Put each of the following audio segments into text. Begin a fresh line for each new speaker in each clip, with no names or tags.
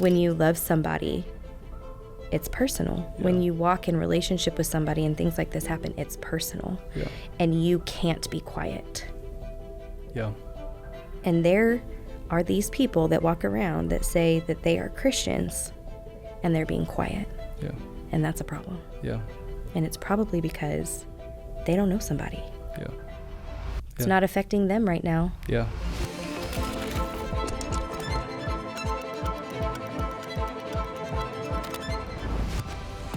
when you love somebody, it's personal.
Yeah.
When you walk in relationship with somebody and things like this happen, it's personal.
Yeah.
And you can't be quiet.
Yeah.
And there are these people that walk around that say that they are Christians and they're being quiet.
Yeah.
And that's a problem.
Yeah.
And it's probably because they don't know somebody.
Yeah.
It's not affecting them right now.
Yeah.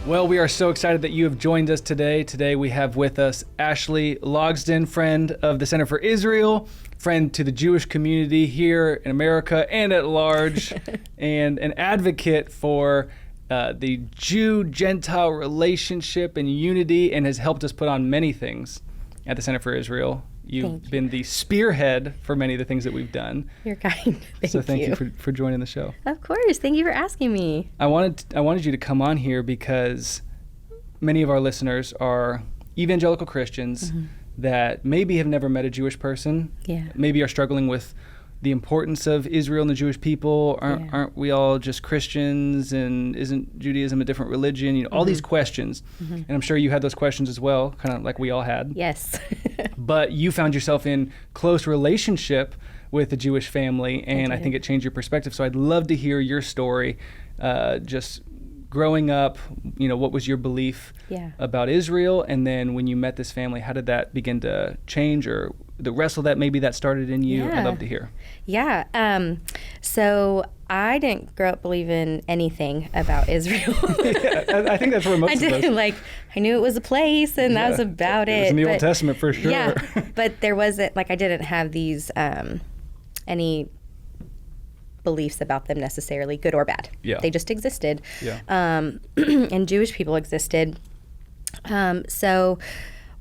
Well, we are so excited that you have joined us today. Today we have with us Ashley Logsdon, friend of the Center for Israel, friend to the Jewish community here in America and at large, and an advocate for the Jew-Gentile relationship and unity, and has helped us put on many things at the Center for Israel. You've been the spearhead for many of the things that we've done.
You're kind.
Thank you for joining the show.
Of course. Thank you for asking me.
I wanted you to come on here because many of our listeners are evangelical Christians that maybe have never met a Jewish person.
Yeah.
Maybe are struggling with the importance of Israel and the Jewish people. Aren't we all just Christians, and isn't Judaism a different religion? You know, all these questions. And I'm sure you had those questions as well, kind of like we all had.
Yes.
But you found yourself in close relationship with the Jewish family, and I think it changed your perspective. So I'd love to hear your story, just growing up, you know, what was your belief about Israel? And then when you met this family, how did that begin to change, or the wrestle that maybe that started in you? I'd love to hear.
Yeah. So I didn't grow up believing anything about Israel.
I think that's where most of us.
I knew it was a place, and that was about it.
It was in the Old Testament for sure.
Yeah, but there wasn't, I didn't have these, any beliefs about them necessarily, good or bad.
Yeah.
They just existed.
Yeah.
And Jewish people existed. So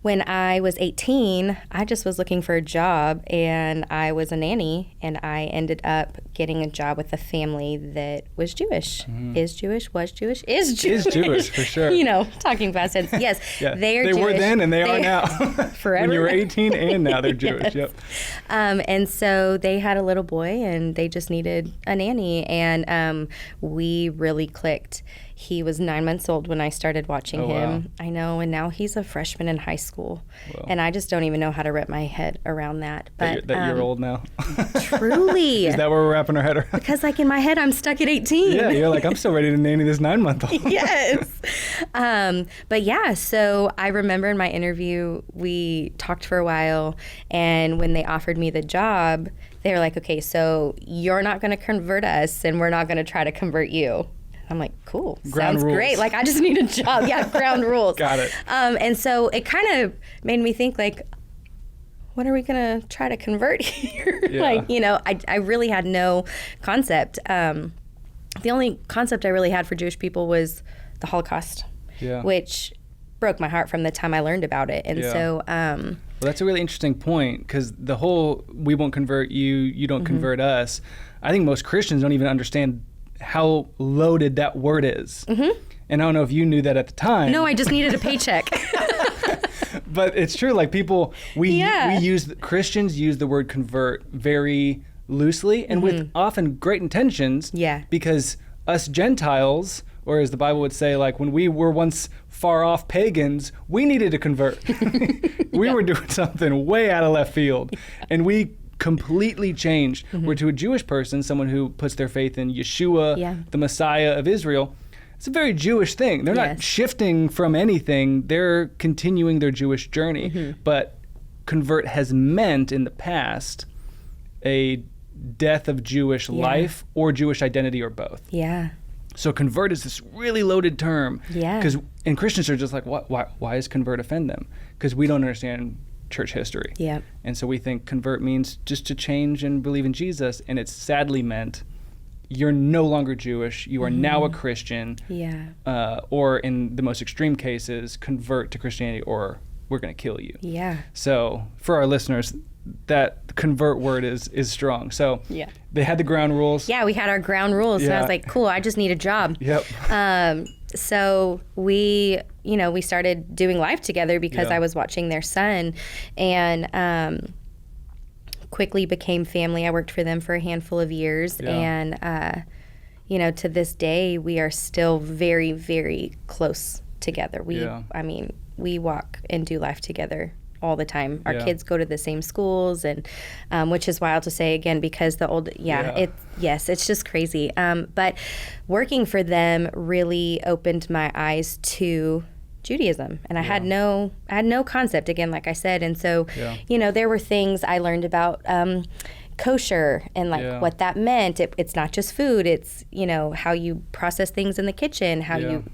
when I was 18, I just was looking for a job, and I was a nanny, and I ended up getting a job with a family that was Jewish. Is Jewish, was Jewish, is Jewish.
Is Jewish, for sure.
You know, talking past tense. Yes, they are Jewish.
They were then, and they are now.
Forever.
When you were 18 and now they're Jewish.
Yes.
Yep.
And so they had a little boy, and they just needed a nanny, and we really clicked. He was 9 months old when I started watching him. Wow. I know, and now he's a freshman in high school. Whoa. And I just don't even know how to wrap my head around that. But
that you're old now.
Truly.
Is that where we're wrapping our head around?
Because in my head, I'm stuck at 18.
Yeah, you're like, I'm still ready to nanny this 9-month-old.
Yes. But yeah, so I remember in my interview, we talked for a while, and when they offered me the job, they were like, okay, so you're not going to convert us, and we're not going to try to convert you. I'm like, cool, sounds great. I just need a job. Yeah, ground rules.
Got it.
And so it kind of made me think, what are we going to try to convert here?
Yeah.
I really had no concept. The only concept I really had for Jewish people was the Holocaust, which broke my heart from the time I learned about it. And so... well,
that's a really interesting point, because the whole, we won't convert you, you don't convert us, I think most Christians don't even understand how loaded that word is. And I don't know if you knew that at the time.
No, I just needed a paycheck.
But it's true, Christians use the word convert very loosely and with often great intentions.
Yeah.
Because us Gentiles, or as the Bible would say, when we were once far off pagans, we needed to convert. We were doing something way out of left field, and we completely changed. Where to a Jewish person, someone who puts their faith in Yeshua, the Messiah of Israel, it's a very Jewish thing. They're not shifting from anything. They're continuing their Jewish journey. But convert has meant in the past a death of Jewish life or Jewish identity, or both.
Yeah.
So convert is this really loaded term.
Yeah.
And Christians are just like, why does convert offend them? Because we don't understand church history.
Yeah.
And so we think convert means just to change and believe in Jesus, and it's sadly meant you're no longer Jewish, you are now a Christian.
Yeah.
Or in the most extreme cases, convert to Christianity, or we're going to kill you.
Yeah.
So for our listeners, that convert word is strong. So they had the ground rules.
Yeah, we had our ground rules. And I was like, cool, I just need a job.
Yep.
So we started doing life together because I was watching their son, and quickly became family. I worked for them for a handful of years, and to this day, we are still very, very close together. I mean, we walk and do life together all the time. Our kids go to the same schools, and which is wild to say again, because it's just crazy. But working for them really opened my eyes to Judaism, and I had no concept, again, like I said. And so, there were things I learned about kosher and what that meant. It's not just food, it's how you process things in the kitchen, how you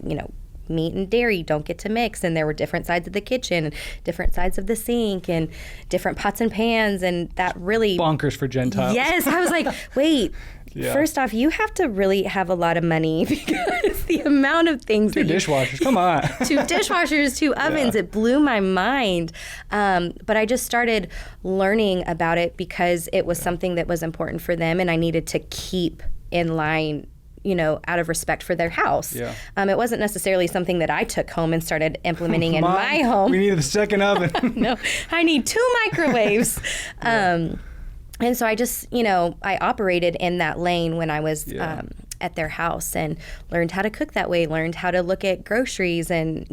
meat and dairy don't get to mix, and there were different sides of the kitchen, different sides of the sink, and different pots and pans, and that really
bonkers for Gentiles.
Yes, I was like, wait. First off, you have to really have a lot of money, because the amount of things.
2 dishwashers, come on.
2 dishwashers, 2 ovens. It blew my mind. But I just started learning about it because it was something that was important for them, and I needed to keep in line, out of respect for their house. It wasn't necessarily something that I took home and started implementing in my home.
We need the second oven.
No, I need 2 microwaves. And so I just, I operated in that lane when I was at their house, and learned how to cook that way, learned how to look at groceries, and,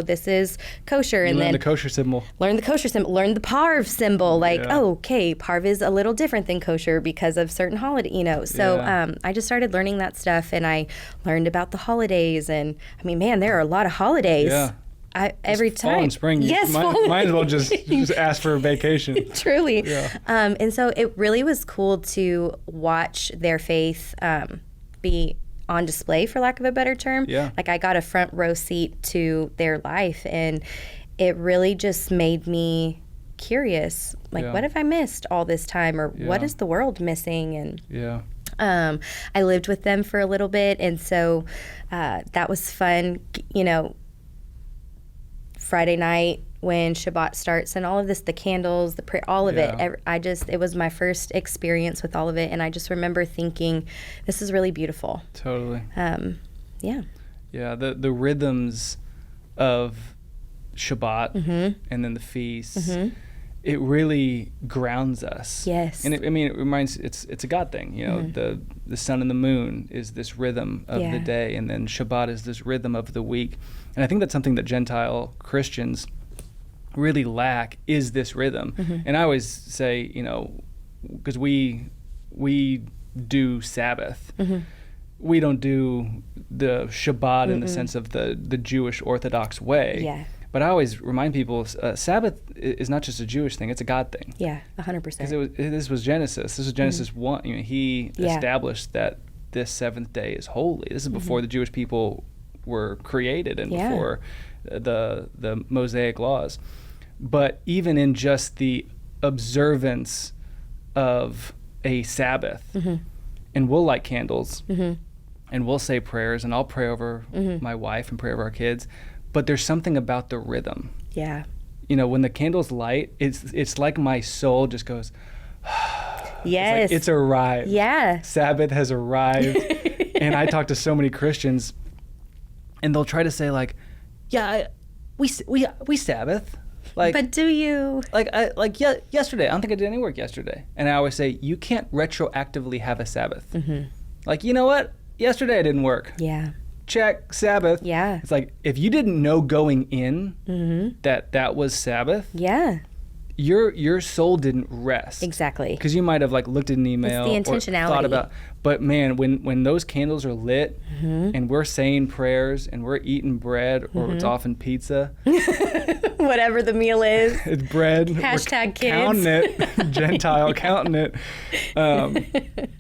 this is kosher. And then
the kosher symbol.
Learn the kosher symbol, learn the parv symbol, okay, parv is a little different than kosher because of certain holiday, So I just started learning that stuff, and I learned about the holidays. And I mean, man, there are a lot of holidays.
Yeah.
Every time.
Fall and spring.
Yes,
might as well just ask for a vacation.
Truly.
Yeah.
And so it really was cool to watch their faith be on display, for lack of a better term.
Yeah.
Like, I got a front row seat to their life, and it really just made me curious. Like, what have I missed all this time, or what is the world missing? And I lived with them for a little bit, and so that was fun. Friday night when Shabbat starts, and all of this, the candles, the prayer, all of it. It was my first experience with all of it, and I just remember thinking, this is really beautiful.
Totally.
Yeah.
The rhythms of Shabbat and then the feasts, it really grounds us.
Yes.
And it reminds, it's a God thing. The sun and the moon is this rhythm of the day, and then Shabbat is this rhythm of the week. And I think that's something that Gentile Christians really lack, is this rhythm. And I always say, because we do Sabbath. We don't do the Shabbat in the sense of the Jewish Orthodox way.
Yeah.
But I always remind people, Sabbath is not just a Jewish thing; it's a God thing.
Yeah, 100%.
Because this was Genesis. This was Genesis 1. He established that this 7th day is holy. This is before the Jewish people were created, and before the Mosaic laws. But even in just the observance of a Sabbath, and we'll light candles, and we'll say prayers, and I'll pray over my wife and pray over our kids. But there's something about the rhythm.
Yeah.
When the candles light, it's like my soul just goes,
yes.
It's arrived.
Yeah.
Sabbath has arrived. And I talk to so many Christians, and they'll try to say we Sabbath.
But do you?
Yesterday, I don't think I did any work yesterday. And I always say, you can't retroactively have a Sabbath. You know what? Yesterday I didn't work.
Yeah.
Check, Sabbath.
Yeah.
It's like, if you didn't know going in that was Sabbath, your soul didn't rest.
Exactly.
Because you might have looked at an email,
it's the intentionality,
or thought about. But man, when those candles are lit, and we're saying prayers, and we're eating bread, or it's often pizza,
whatever the meal is,
it's bread.
Hashtag kids.
Counting it, Gentile, counting it.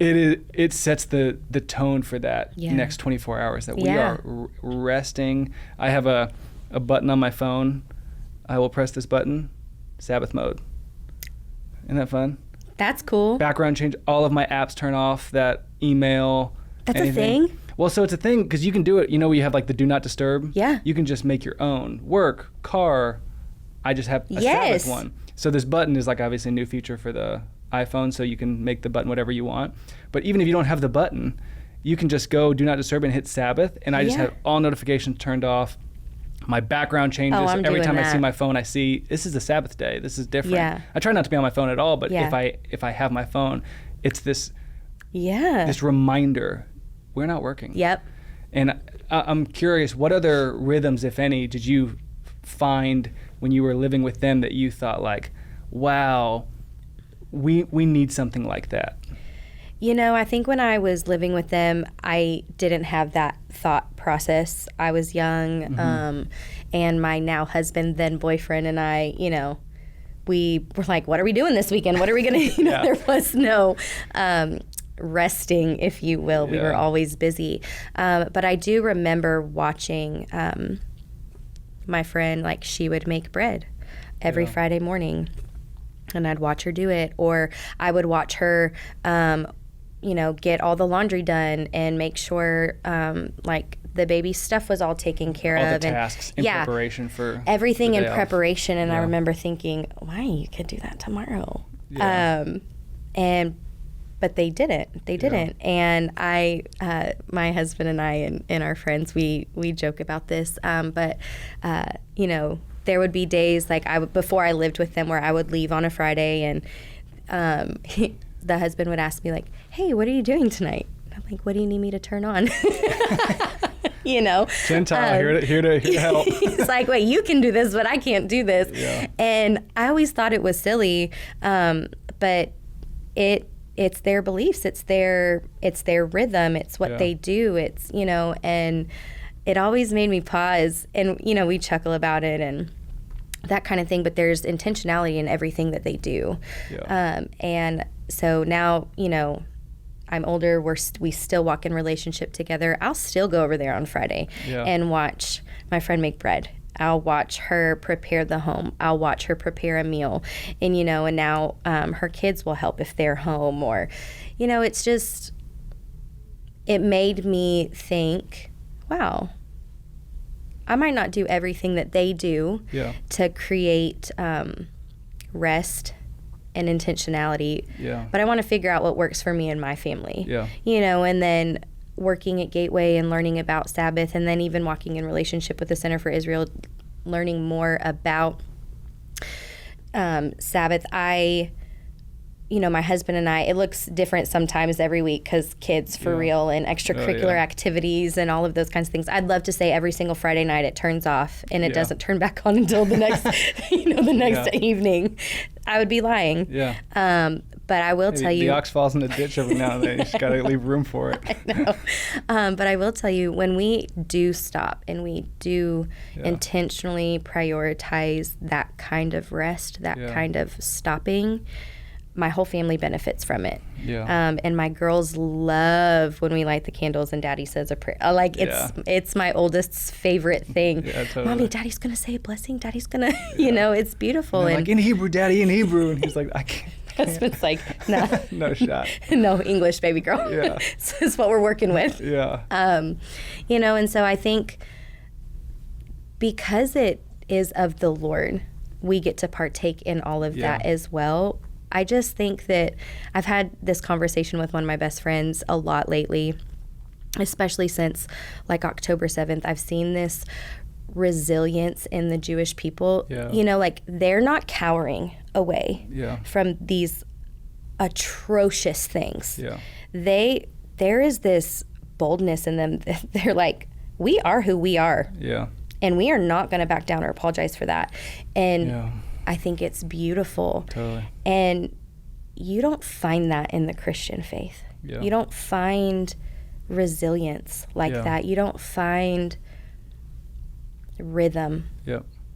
It sets the tone for that next 24 hours that we are resting. I have a button on my phone. I will press this button. Sabbath mode. Isn't that fun?
That's cool.
Background change. All of my apps turn off. That email.
That's
anything.
a thing?
Well, so it's a thing because you can do it. We have the do not disturb.
Yeah.
You can just make your own. Work, car. I just have a Sabbath one. So this button is obviously a new feature for the iPhone, so you can make the button whatever you want. But even if you don't have the button, you can just go do not disturb and hit Sabbath, and I just have all notifications turned off. My background changes. Every time I see my phone, I see this is a Sabbath day. This is different.
Yeah.
I try not to be on my phone at all, but if I have my phone, it's this reminder we're not working.
Yep.
And I'm curious, what other rhythms, if any, did you find when you were living with them that you thought like, wow, we need something like that?
You know, I think when I was living with them, I didn't have that thought process. I was young, and my now husband, then boyfriend, and I, you know, we were like, what are we doing this weekend? What are we going to, you know, there was no resting, if you will. We were always busy. But I do remember watching my friend, like, she would make bread every Friday morning, and I'd watch her do it. Or I would watch her, you know, get all the laundry done and make sure, like, the baby stuff was all taken care of.
All the tasks in preparation for
everything in
off.
preparation. And I remember thinking, why, you could do that tomorrow. But they didn't. They didn't. And I, my husband and I and our friends, we joke about this. But you know, there would be days like before I lived with them where I would leave on a Friday, and the husband would ask me like, "Hey, what are you doing tonight?" And I'm like, "What do you need me to turn on?" You know,
Gentile, here to help.
He's like, "Wait, you can do this, but I can't do this."
Yeah.
And I always thought it was silly, but it's their beliefs, it's their rhythm, it's what they do, it's, you know, and it always made me pause. And, you know, we chuckle about it and that kind of thing, but there's intentionality in everything that they do. And so now, you know, I'm older, we still walk in relationship together. I'll still go over there on Friday and watch my friend make bread. I'll watch her prepare the home. I'll watch her prepare a meal. And, you know, and now her kids will help if they're home, or, you know, it's just, it made me think, wow, I might not do everything that they do to create rest and intentionality, but I want to figure out what works for me and my family, you know, and then working at Gateway and learning about Sabbath, and then even walking in relationship with the Center for Israel, learning more about Sabbath. You know, my husband and I, it looks different sometimes every week because kids for real and extracurricular activities and all of those kinds of things. I'd love to say every single Friday night it turns off and it doesn't turn back on until the next, you know, the next evening. I would be lying. But I will tell you,
the ox falls in the ditch every now and then. You just got to leave room for it.
I know. But I will tell you, when we do stop and we do intentionally prioritize that kind of rest, that kind of stopping, my whole family benefits from it. And my girls love when we light the candles and Daddy says a prayer. Like, it's my oldest's favorite thing. Totally. Mommy, Daddy's going to say a blessing. Daddy's going to, you know, it's beautiful.
And like, in Hebrew, Daddy, in Hebrew. And he's like, I can't.
Husband's like, no.
No shot.
No, English, baby girl. So it's what we're working with. You know, and so I think because it is of the Lord, we get to partake in all of that as well. I just think that I've had this conversation with one of my best friends a lot lately, especially since like October 7th. I've seen this resilience in the Jewish people. You know, like, they're not cowering away from these atrocious things. There is this boldness in them. They're like, we are who we are. And we are not going to back down or apologize for that. And I think it's beautiful.
Totally.
And you don't find that in the Christian faith. You don't find resilience like that. You don't find rhythm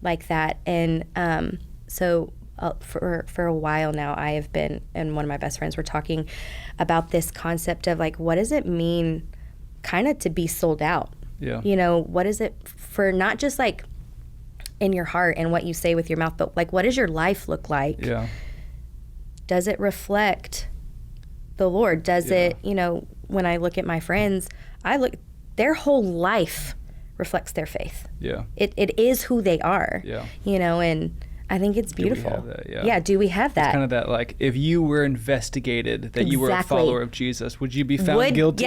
like that. And so for a while now, I have been, and one of my best friends were talking about this concept of like, what does it mean kind of to be sold out? You know, what is it for, not just like in your heart and what you say with your mouth, but like, what does your life look like? Does it reflect the Lord? Does it, you know, when I look at my friends, their whole life reflects their faith. It is who they are. You know, and I think it's beautiful.
Do we have that?
Do we have that?
It's kind of that, like, if you were investigated that you were a follower of Jesus, would you be found guilty?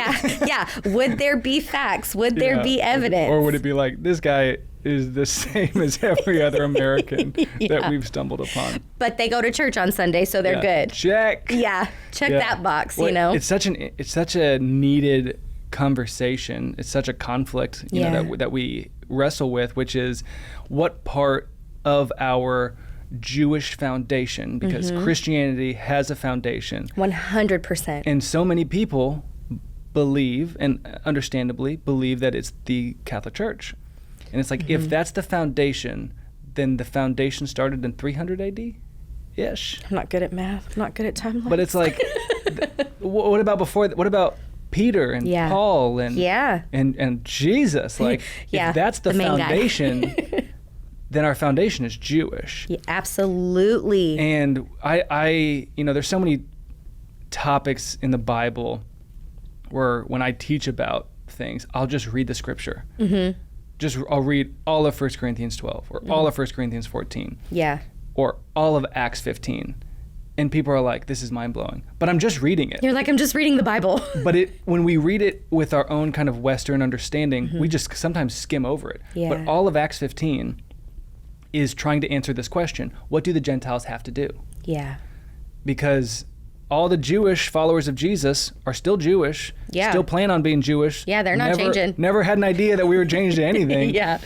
Would there be facts? Would there be evidence?
Or would it be like, this guy is the same as every other American that we've stumbled upon?
But they go to church on Sunday, so they're good.
Check.
Check that box.
Well,
you know,
it's such a needed conversation. It's such a conflict, you
Yeah.
know, that we wrestle with, which is what part of our Jewish foundation, because Christianity has a foundation.
100%.
And so many people believe, and understandably believe, that it's the Catholic Church. And it's like, if that's the foundation, then the foundation started in 300 AD? Ish.
I'm not good at math. I'm not good at timelines.
But it's like, what about before? What about Peter and
Yeah.
Paul and
Yeah.
and Jesus? Like,
Yeah,
if that's the
the main guy.
foundation, then our foundation is Jewish.
Yeah, absolutely.
And I, you know, there's so many topics in the Bible where when I teach about things, I'll just read the scripture. I'll read all of 1 Corinthians 12 or all of 1 Corinthians 14
Yeah.
or all of Acts 15. And people are like, this is mind-blowing. But I'm just reading it.
You're like, I'm just reading the Bible.
But when we read it with our own kind of Western understanding, we just sometimes skim over it.
Yeah.
But all of Acts 15 is trying to answer this question: what do the Gentiles have to do?
Yeah.
Because all the Jewish followers of Jesus are still Jewish,
Yeah.
still plan on being Jewish.
Yeah, they're not changing.
Never had an idea that we were changed to anything.
Yeah.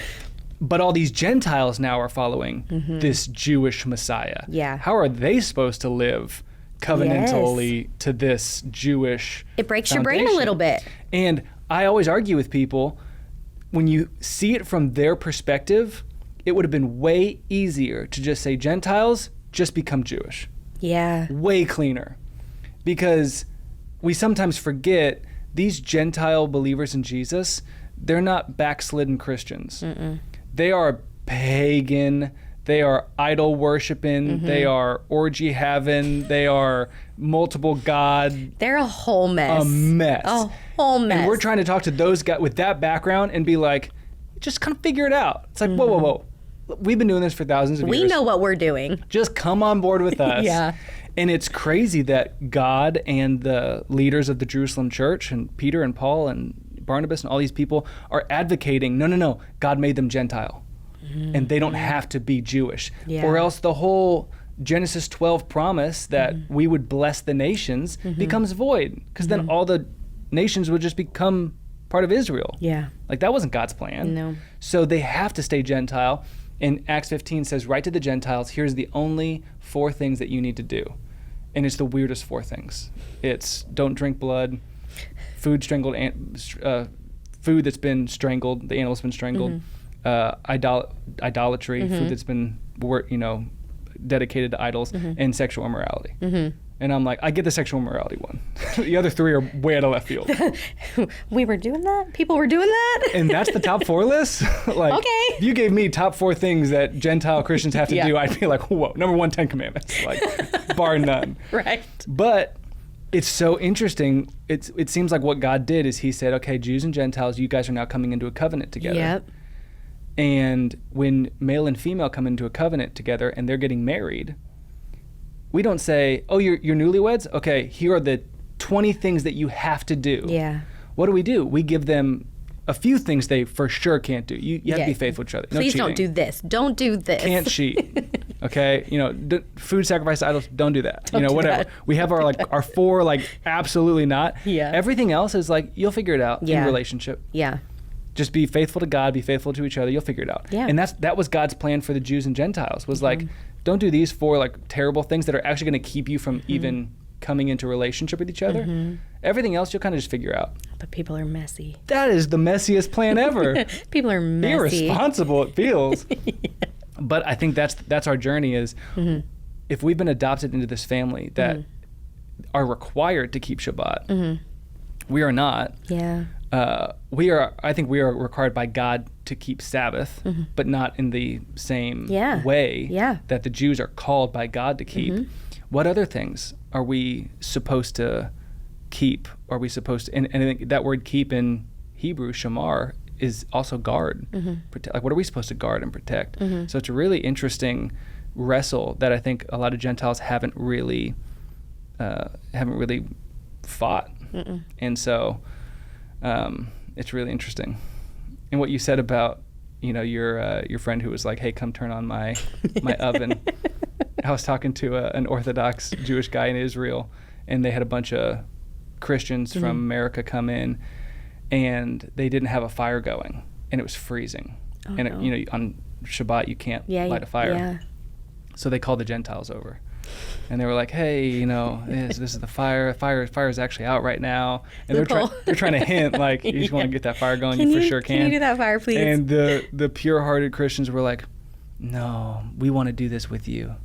But all these Gentiles now are following this Jewish Messiah.
Yeah.
How are they supposed to live covenantally to this Jewish
It breaks your brain a
foundation?
little bit.
And I always argue with people, when you see it from their perspective, it would have been way easier to just say, Gentiles, just become Jewish.
Yeah.
Way cleaner. Because we sometimes forget these Gentile believers in Jesus, they're not backslidden Christians. They are pagan. They are idol worshiping. They are orgy having. They are multiple God.
They're a whole mess.
A mess.
A whole mess.
And we're trying to talk to those guys with that background and be like, just kind of figure it out. It's like, whoa. We've been doing this for thousands of years.
We know what we're doing.
Just come on board with us.
Yeah.
And it's crazy that God and the leaders of the Jerusalem church and Peter and Paul and Barnabas and all these people are advocating, no, God made them Gentile. And they don't have to be Jewish.
Yeah.
Or else the whole Genesis 12 promise that we would bless the nations becomes void. Because then all the nations would just become part of Israel.
Yeah.
Like, that wasn't God's plan.
No.
So they have to stay Gentile. And Acts 15 says, write to the Gentiles, here's the only 4 things that you need to do. And it's the weirdest 4 things. It's don't drink blood, food that's been strangled, the animal's been strangled, idolatry, food that's been, dedicated to idols, and sexual immorality. And I'm like, I get the sexual immorality one. The other 3 are way out of left field.
We were doing that? People were doing that?
And that's the top 4 list? Like,
Okay.
if you gave me top 4 things that Gentile Christians have to
Yeah.
do, I'd be like, whoa, number 1, 10 Commandments, like, bar none.
Right.
But it's so interesting. It seems like what God did is he said, okay, Jews and Gentiles, you guys are now coming into a covenant together.
Yep.
And when male and female come into a covenant together and they're getting married, we don't say, oh, you're newlyweds? Okay, here are the 20 things that you have to do.
Yeah.
What do? We give them a few things they for sure can't do. You have to be faithful to each other. No
Please don't
cheating.
do this. Don't do this.
Can't cheat. Okay, food sacrifice to idols. Don't do that.
Don't do
whatever.
that.
We have our 4 absolutely not.
Yeah.
Everything else is you'll figure it out
Yeah.
in relationship.
Yeah.
Just be faithful to God. Be faithful to each other. You'll figure it out.
Yeah.
And that was God's plan for the Jews and Gentiles. Was don't do these 4 terrible things that are actually going to keep you from even coming into a relationship with each other. Everything else you'll kind of just figure out.
But people are messy.
That is the messiest plan ever.
People are messy.
Irresponsible, it feels. But I think that's our journey is if we've been adopted into this family that are required to keep Shabbat, we are not.
Yeah.
I think we are required by God to keep Sabbath, but not in the same way that the Jews are called by God to keep. What other things are we supposed to keep? Are we supposed to, and I think that word keep in Hebrew, shamar, is also guard. Protect, what are we supposed to guard and protect? So it's a really interesting wrestle that I think a lot of Gentiles haven't really fought. And so it's really interesting. And what you said about your friend who was like, hey, come turn on my oven. I was talking to an Orthodox Jewish guy in Israel, and they had a bunch of Christians from America come in, and they didn't have a fire going, and it was freezing.
Oh,
and
no.
on Shabbat you can't
Yeah,
light a fire.
Yeah.
So they called the Gentiles over, and they were like, "Hey, this is the fire. Fire is actually out right now." And they're trying to hint like, "You just want to get that fire going. You for sure can."
Can you do that fire, please?
And the pure-hearted Christians were like, "No, we want to do this with you.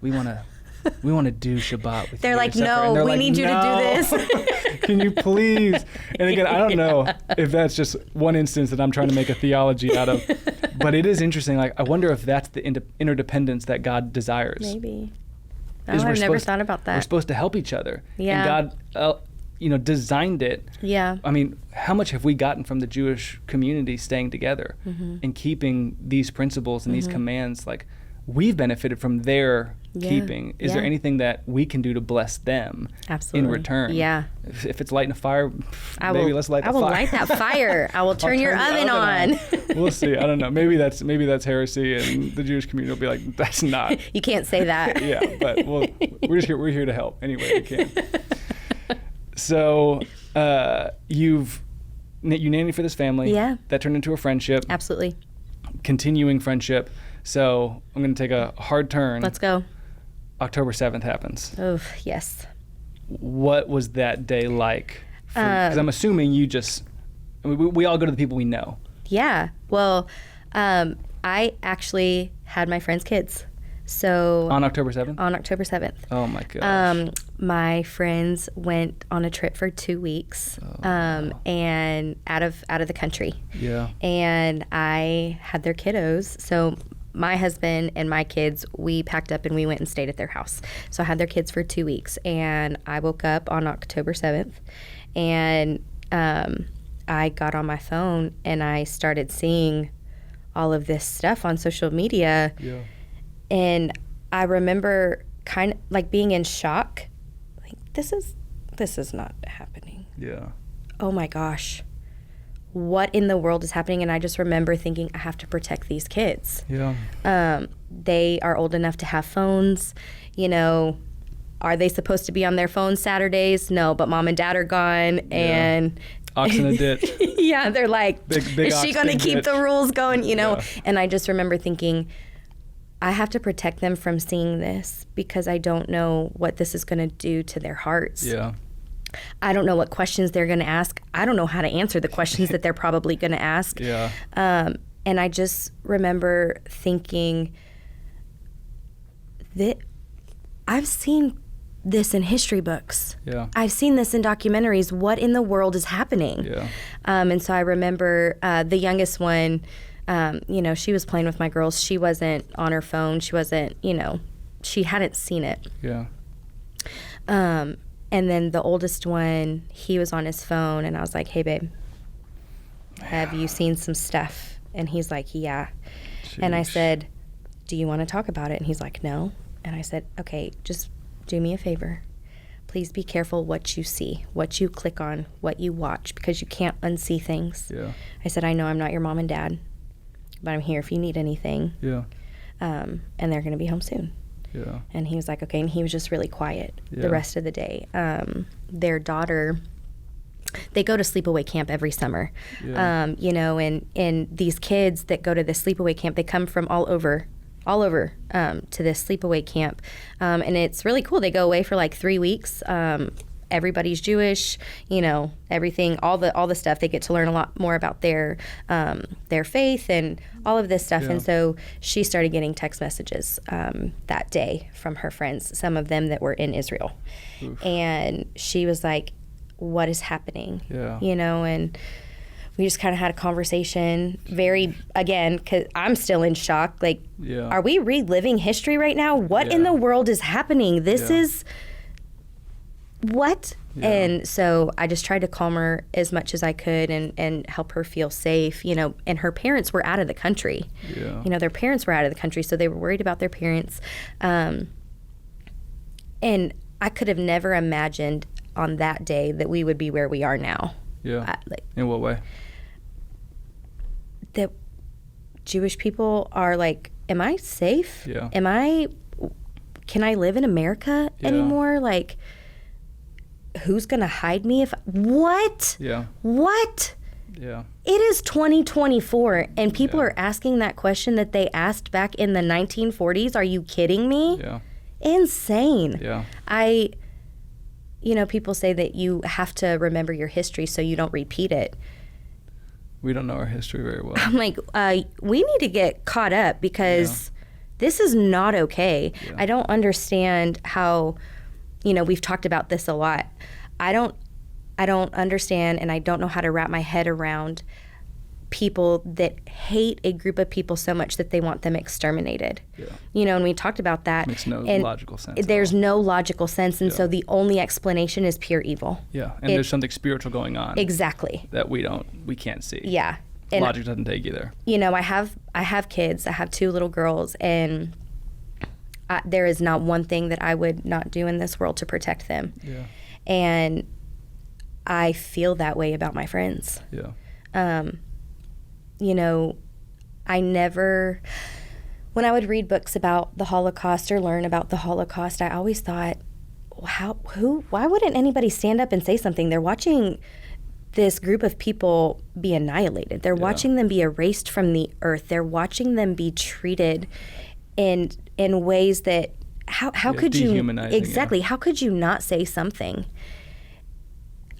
We want to do Shabbat with you."
They're like,
separate."
"No,
And they're
we
like,
need you to
"No.
do this."
Can you please? And again, I don't know if that's just one instance that I'm trying to make a theology out of, but it is interesting. Like, I wonder if that's the interdependence that God desires.
Maybe.
Is
Oh,
we're
I've never
supposed-
thought about that.
We're supposed to help each other.
Yeah.
And God, designed it.
Yeah.
I mean, how much have we gotten from the Jewish community staying together and keeping these principles and these commands? Like, we've benefited from their keeping. Is there anything that we can do to bless them
Absolutely.
in return?
Yeah.
If it's lighting a fire, let's light the fire.
I will light that fire. I will turn your
the
oven on.
We'll see. I don't know. Maybe that's heresy, and the Jewish community will be like, "That's not."
You can't say that.
Yeah, but we're here to help any way we can. So you nanny for this family.
Yeah.
That turned into a friendship.
Absolutely.
Continuing friendship. So I'm going to take a hard turn.
Let's go.
October 7th happens.
Oh, yes.
What was that day like? Because I'm assuming we all go to the people we know.
Yeah. Well, I actually had my friend's kids. So
On October 7th?
on October 7th.
Oh my gosh.
My friends went on a trip for 2 weeks, and out of the country.
Yeah.
And I had their kiddos. So my husband and my kids, we packed up and we went and stayed at their house. So I had their kids for 2 weeks, and I woke up on October 7th, and I got on my phone and I started seeing all of this stuff on social media.
Yeah.
And I remember kind of like being in shock. Like, this is not happening.
Yeah.
Oh my gosh. What in the world is happening? And I just remember thinking, I have to protect these kids.
Yeah.
They are old enough to have phones. Are they supposed to be on their phones Saturdays? No, but mom and dad are gone. And
Ox in a ditch.
yeah, they're like,
Big
is she
ox,
going to
big
keep
ditch.
the rules going?
Yeah.
And I just remember thinking, I have to protect them from seeing this because I don't know what this is going to do to their hearts.
Yeah.
I don't know what questions they're going to ask. I don't know how to answer the questions that they're probably going to ask.
Yeah.
And I just remember thinking that I've seen this in history books.
Yeah.
I've seen this in documentaries. What in the world is happening?
Yeah.
And so I remember the youngest one, she was playing with my girls. She wasn't on her phone. She wasn't, she hadn't seen it.
Yeah.
And then the oldest one, he was on his phone, and I was like, "Hey, babe, have you seen some stuff?" And he's like, "Yeah." And I
Sheesh.
said, "Do you want to talk about it?" And he's like, "No." And I said, "Okay, just do me a favor. Please be careful what you see, what you click on, what you watch, because you can't unsee things."
Yeah.
I said, "I know I'm not your mom and dad, but I'm here if you need anything."
Yeah.
And they're going to be home soon.
Yeah.
And he was like, okay. And he was just really quiet
Yeah.
the rest of the day. Their daughter, they go to sleepaway camp every summer.
Yeah.
And these kids that go to the sleepaway camp, they come from all over to this sleepaway camp. And it's really cool. They go away for like 3 weeks. Everybody's Jewish, everything, all the stuff. They get to learn a lot more about their faith and all of this stuff.
Yeah.
And so she started getting text messages that day from her friends, some of them that were in Israel.
Oof.
And she was like, what is happening?
Yeah.
And we just kind of had a conversation because I'm still in shock. Like,
Yeah.
are we reliving history right now? What in
Yeah.
the world is happening? This
Yeah.
is what?
Yeah.
And so I just tried to calm her as much as I could and help her feel safe, and her parents were out of the country.
Yeah.
Their parents were out of the country, so they were worried about their parents. And I could have never imagined on that day that we would be where we are now.
Yeah. In what way?
That Jewish people are like, am I safe?
Yeah.
Can I live in America
Yeah.
anymore? Like, who's going to hide me what?
Yeah.
What?
Yeah.
It is 2024, and people
Yeah.
are asking that question that they asked back in the 1940s. Are you kidding me?
Yeah.
Insane.
Yeah.
People say that you have to remember your history so you don't repeat it.
We don't know our history very well.
I'm like, we need to get caught up because this is not okay.
Yeah.
I don't understand how, we've talked about this a lot. I don't understand, and I don't know how to wrap my head around people that hate a group of people so much that they want them exterminated.
Yeah.
And we talked about that.
Makes no
and
logical sense at
There's
all.
no logical sense, and so the only explanation is pure evil.
Yeah. And there's something spiritual going on.
Exactly.
That we can't see.
Yeah. And
Logic doesn't take you there.
I have kids. I have 2 little girls, and there is not one thing that I would not do in this world to protect them.
Yeah.
And I feel that way about my friends.
Yeah.
I never, when I would read books about the Holocaust or learn about the Holocaust, I always thought, why wouldn't anybody stand up and say something? They're watching this group of people be annihilated. They're watching them be erased from the earth. They're watching them be treated in ways that, how could you,
dehumanizing,
exactly, how could you not say something?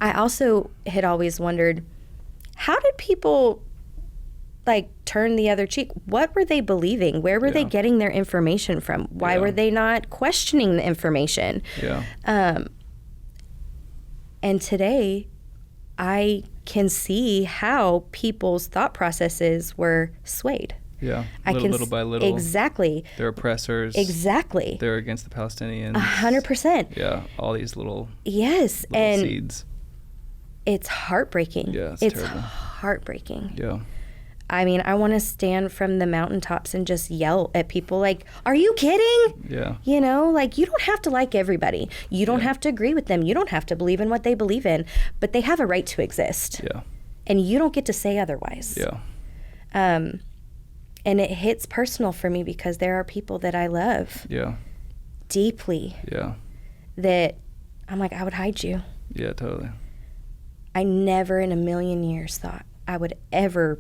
I also had always wondered, how did people turn the other cheek? What were they believing? Where were they getting their information from? Why were they not questioning the information?
Yeah.
And today, I can see how people's thought processes were swayed.
Yeah. Little by little.
Exactly.
They're oppressors.
Exactly.
They're against the Palestinians.
100%.
Yeah. All these little
Yes. And
seeds.
it's heartbreaking.
Yeah,
it's
terrible.
heartbreaking.
Yeah.
I mean, I want to stand from the mountaintops and just yell at people like, are you kidding?
Yeah.
You don't have to like everybody. You don't have to agree with them. You don't have to believe in what they believe in, but they have a right to exist.
Yeah.
And you don't get to say otherwise.
Yeah.
And it hits personal for me because there are people that I love
Yeah.
deeply
Yeah.
that I'm like, I would hide you.
Yeah, totally.
I never in a million years thought I would ever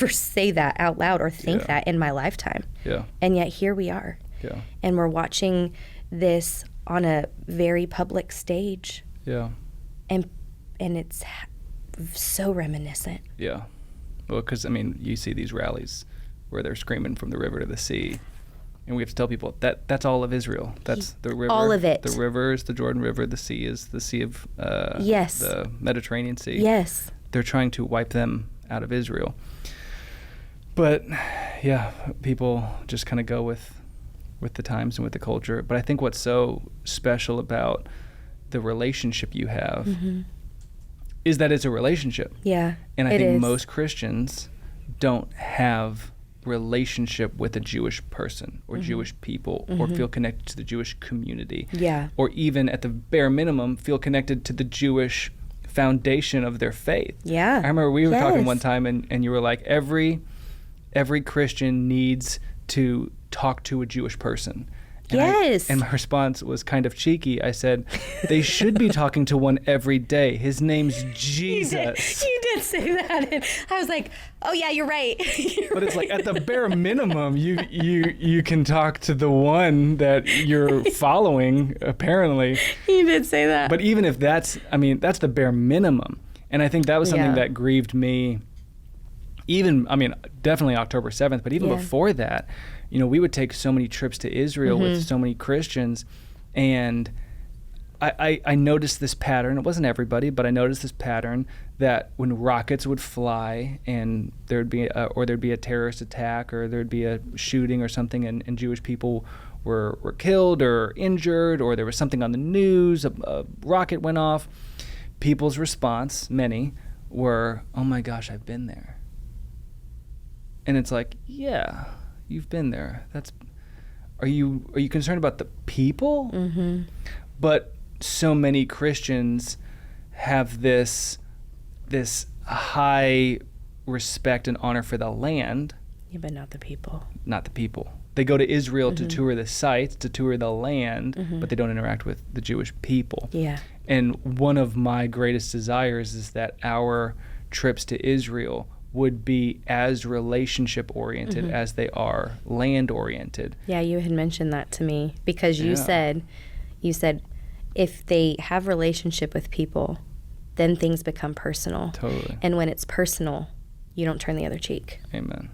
say that out loud or think that in my lifetime.
Yeah.
And yet here we are.
Yeah.
And we're watching this on a very public stage.
Yeah.
And it's so reminiscent.
Yeah. Well, because, you see these rallies where they're screaming from the river to the sea. And we have to tell people that's all of Israel. That's the river.
All of it.
The river is the Jordan River. The sea is the Sea of
Yes.
the Mediterranean Sea.
Yes.
They're trying to wipe them out of Israel. But yeah, people just kind of go with the times and with the culture. But I think what's so special about the relationship you have is that it's a relationship.
Yeah.
And I
it
think
is.
most Christians don't have relationship with a Jewish person or Jewish people or feel connected to the Jewish community.
Yeah.
Or even at the bare minimum feel connected to the Jewish foundation of their faith.
Yeah.
I remember we were talking
Yes.
one time and you were like, every Christian needs to talk to a Jewish person.
Yes.
And my response was kind of cheeky. I said, they should be talking to one every day. His name's Jesus.
You did say that. And I was like, oh, yeah, you're right.
But it's like at the bare minimum, you can talk to the one that you're following, apparently.
You did say that.
But even if that's the bare minimum. And I think that was something that grieved me. Definitely October 7th, but even before that, we would take so many trips to Israel with so many Christians, and I noticed this pattern. It wasn't everybody, but I noticed this pattern that when rockets would fly and there'd be a terrorist attack or there'd be a shooting or something, and Jewish people were killed or injured, or there was something on the news, a rocket went off, people's response, many, were, oh my gosh, I've been there. And it's like, yeah, you've been there. Are you concerned about the people? Mm-hmm. But so many Christians have this high respect and honor for the land.
Yeah, but not the people.
Not the people. They go to Israel to tour the sites, to tour the land, but they don't interact with the Jewish people.
Yeah.
And one of my greatest desires is that our trips to Israel would be as relationship oriented as they are land oriented.
Yeah, you had mentioned that to me because you
Yeah.
said if they have relationship with people, then things become personal.
Totally.
And when it's personal, you don't turn the other cheek.
Amen.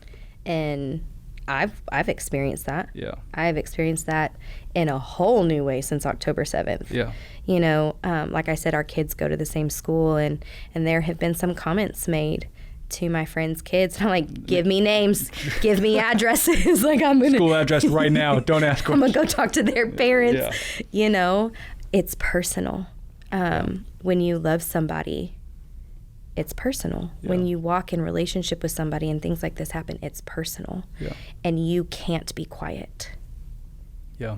And I've experienced that.
Yeah.
I've experienced that in a whole new way since October 7th.
Yeah.
You know, like I said, our kids go to the same school, and there have been some comments made to my friends' kids. And I'm like, give me names, give me addresses. Like, I'm going to
School address right now. Don't ask
I'm
questions.
going to go talk to their parents.
Yeah.
You know, it's personal. When you love somebody, it's personal.
Yeah.
When you walk in relationship with somebody and things like this happen, it's personal.
Yeah.
And you can't be quiet.
Yeah.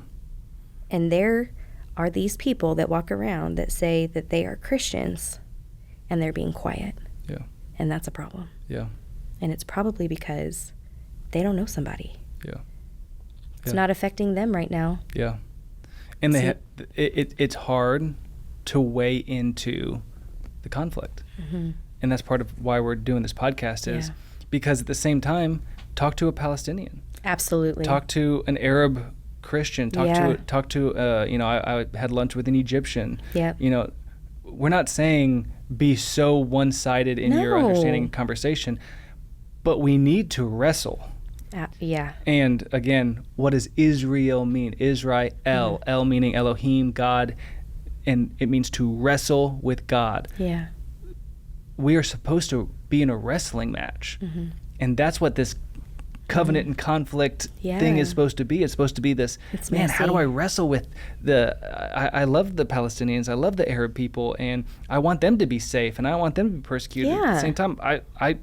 And there are these people that walk around that say that they are Christians and they're being quiet.
Yeah.
And that's a problem.
Yeah.
And it's probably because they don't know somebody.
Yeah.
It's
Yeah.
not affecting them right now.
Yeah. And it's hard to weigh into the conflict. And that's part of why we're doing this podcast is
Yeah.
because at the same time, talk to a Palestinian,
Absolutely.
talk to an Arab Christian, talk
Yeah.
to you know, I had lunch with an Egyptian.
Yep.
You know, we're not saying be so one-sided in your
No.
understanding and conversation, but we need to wrestle.
Yeah.
And again, what does Israel mean? Israel, El meaning Elohim, God, and it means to wrestle with God.
Yeah.
We are supposed to be in a wrestling match. And that's what this covenant and conflict thing
Yeah.
is supposed to be. It's supposed to be this,
It's
man, how do
messy.
I wrestle with I love the Palestinians, I love the Arab people, and I want them to be safe, and I want them to be persecuted. At
Yeah.
the same time,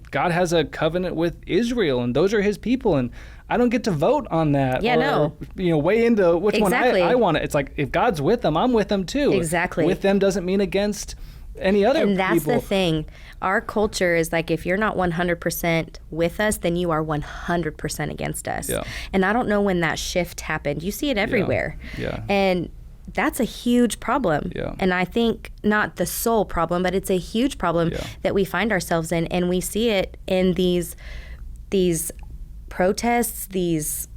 God has a covenant with Israel, and those are his people, and I don't get to vote on that.
Yeah,
or,
no.
You know, weigh into which
Exactly.
one I want it. It's like, if God's with them, I'm with them too.
Exactly.
With them doesn't mean against any other
And that's
people.
the thing. Our culture is like, if you're not 100% with us, then you are 100% against us.
Yeah.
And I don't know when that shift happened. You see it everywhere.
Yeah.
And that's a huge problem.
Yeah.
And I think not the sole problem, but it's a huge problem
Yeah.
that we find ourselves in. And we see it in these protests, these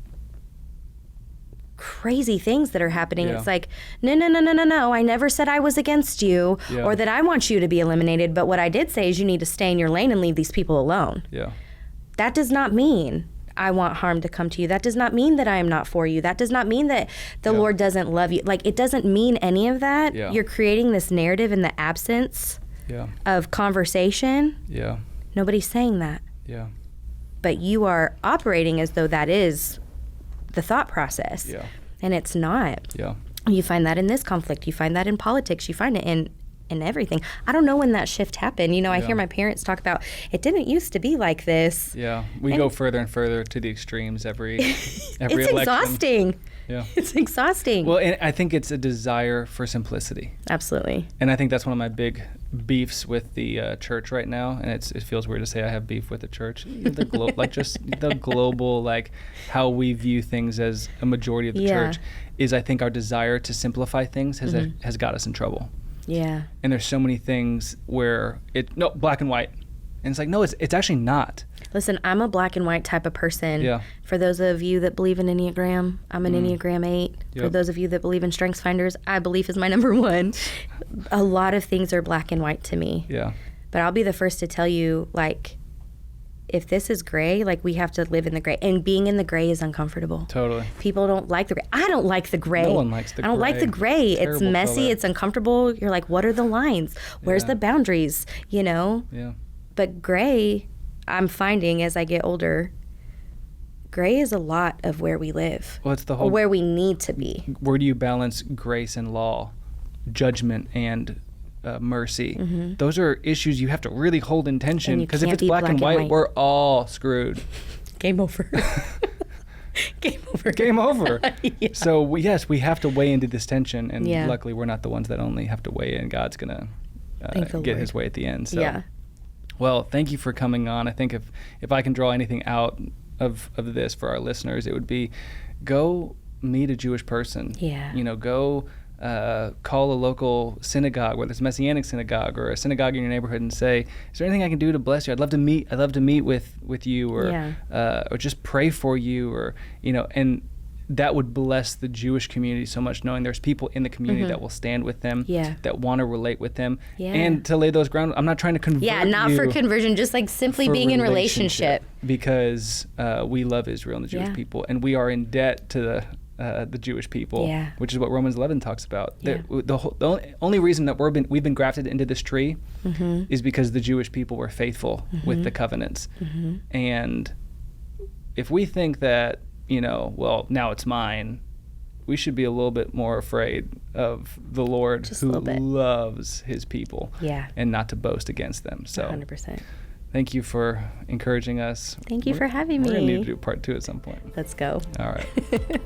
crazy things that are happening.
Yeah.
It's like, no, I never said I was against you
Yeah.
or that I want you to be eliminated, but what I did say is you need to stay in your lane and leave these people alone.
Yeah.
That does not mean I want harm to come to you. That does not mean that I am not for you. That does not mean that the Lord doesn't love you. Like, it doesn't mean any of that.
Yeah.
You're creating this narrative in the absence
Yeah.
of conversation.
Yeah.
Nobody's saying that.
Yeah.
But you are operating as though that is the thought process.
Yeah.
And it's not.
Yeah.
You find that in this conflict. You find that in politics. You find it in everything. I don't know when that shift happened. You know, I
Yeah.
hear my parents talk about, it didn't used to be like this.
Yeah. We go further and further to the extremes every
It's
election.
exhausting.
Yeah.
It's exhausting.
Well, and I think it's a desire for simplicity.
Absolutely.
And I think that's one of my big beefs with the church right now. And it feels weird to say I have beef with the church. Like just the global, like how we view things as a majority of the
Yeah.
church is, I think our desire to simplify things has got us in trouble.
Yeah.
And there's so many things where black and white. And it's like, no, it's actually not.
Listen, I'm a black and white type of person.
Yeah.
For those of you that believe in Enneagram, I'm an Enneagram 8. For
Yep.
those of you that believe in Strengths Finders, I believe is my number one. A lot of things are black and white to me.
Yeah.
But I'll be the first to tell you, like, if this is gray, like, we have to live in the gray. And being in the gray is uncomfortable.
Totally.
People don't like the gray. I don't like the gray.
No one likes the
I don't like the gray. It's
Terrible
messy.
color.
It's uncomfortable. You're like, what are the lines? Where's
Yeah.
the boundaries? You know?
Yeah.
But gray, I'm finding as I get older, gray is a lot of where we live.
Well, it's the
Or
whole.
where we need to be.
Where do you balance grace and law, judgment and mercy? Those are issues you have to really hold in tension,
And you
because if
can't
it's
be
black and white,
white.
we're all screwed.
Game over. Game over.
Game over.
Yeah.
So we have to weigh into this tension, and
Yeah.
luckily we're not the ones that only have to weigh in. God's gonna
Thank the
get
Lord.
His way at the end. So.
Yeah.
Well, thank you for coming on. I think if I can draw anything out of this for our listeners, it would be go meet a Jewish person.
Yeah.
You know, go call a local synagogue, whether it's a Messianic synagogue or a synagogue in your neighborhood, and say, "Is there anything I can do to bless you? I'd love to meet with you, or just pray for you, or and." That would bless the Jewish community so much, knowing there's people in the community that will stand with them, that want to relate with them, and to lay those ground. I'm not trying to convert
not for conversion, just like simply being in relationship.
Because we love Israel and the Jewish people, and we are in debt to the Jewish people, which is what Romans 11 talks about. The only reason that we've been grafted into this tree is because the Jewish people were faithful with the covenants. And if we think that, well, now it's mine, we should be a little bit more afraid of the Lord who loves his people and not to boast against them. So
100%.
Thank you for encouraging us.
Thank you for having me.
We're going to need to do part 2 at some point.
Let's go.
All right.